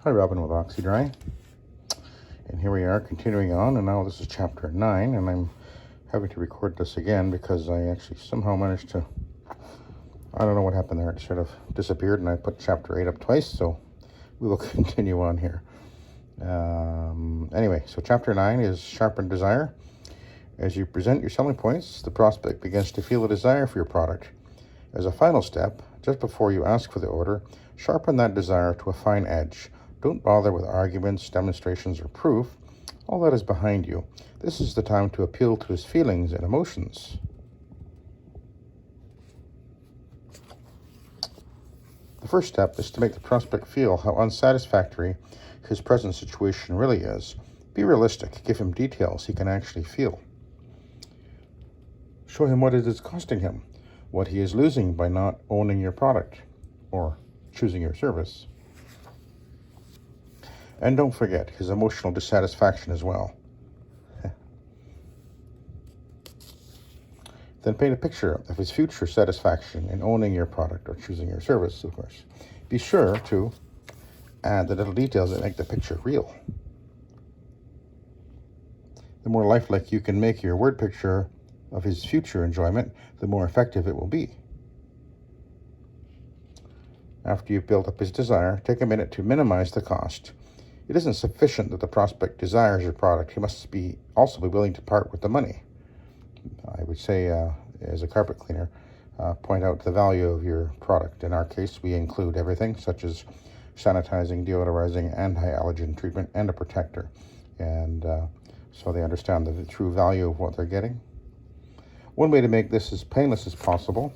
Hi, Robin with Oxy-Dry, and here we are continuing on, and now this is chapter 9, and I'm having to record this again because I actually somehow managed to, I don't know what happened there, it sort of disappeared, and I put chapter 8 up twice, so we will continue on here. Anyway, so chapter 9 is Sharpen Desire. As you present your selling points, the prospect begins to feel a desire for your product. As a final step, just before you ask for the order, sharpen that desire to a fine edge. Don't bother with arguments, demonstrations, or proof. All that is behind you. This is the time to appeal to his feelings and emotions. The first step is to make the prospect feel how unsatisfactory his present situation really is. Be realistic. Give him details he can actually feel. Show him what it is costing him, what he is losing by not owning your product or choosing your service. And don't forget his emotional dissatisfaction as well. Then paint a picture of his future satisfaction in owning your product or choosing your service, of course. Be sure to add the little details that make the picture real. The more lifelike you can make your word picture of his future enjoyment, the more effective it will be. After you've built up his desire, take a minute to minimize the cost. It isn't sufficient that the prospect desires your product. He must also be willing to part with the money. I would say, as a carpet cleaner, point out the value of your product. In our case, we include everything, such as sanitizing, deodorizing, anti-allergen treatment, and a protector. And so they understand the true value of what they're getting. One way to make this as painless as possible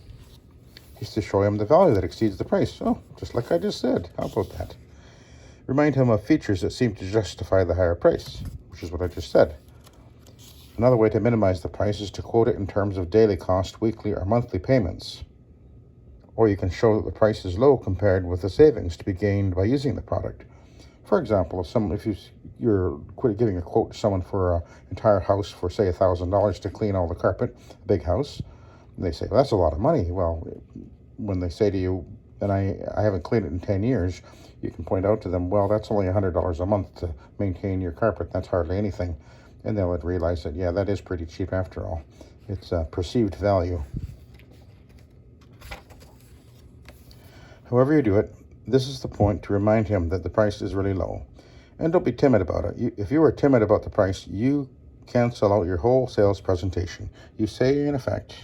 is to show him the value that exceeds the price. Oh, just like I just said. How about that? Remind him of features that seem to justify the higher price, which is what I just said. Another way to minimize the price is to quote it in terms of daily cost, weekly, or monthly payments. Or you can show that the price is low compared with the savings to be gained by using the product. For example, if you're giving a quote to someone for an entire house for, say, $1,000 to clean all the carpet, a big house, and they say, well, that's a lot of money. Well, when they say to you, and I haven't cleaned it in 10 years, you can point out to them, well, that's only $100 a month to maintain your carpet. That's hardly anything. And they'll realize that, yeah, that is pretty cheap after all. It's a perceived value. However you do it, this is the point to remind him that the price is really low. And don't be timid about it. If you are timid about the price, you cancel out your whole sales presentation. You say, in effect,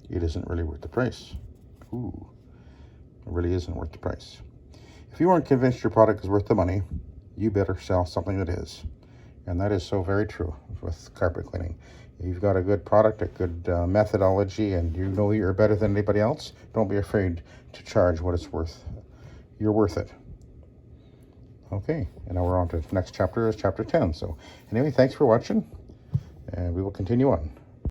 it isn't really worth the price. Ooh, it really isn't worth the price. If you aren't convinced your product is worth the money, you better sell something that is. And that is so very true with carpet cleaning. You've got a good product, a good methodology, and you know you're better than anybody else. Don't be afraid to charge what it's worth. You're worth it. Okay, and now we're on to the next chapter, is chapter 10. So anyway, thanks for watching, and we will continue on.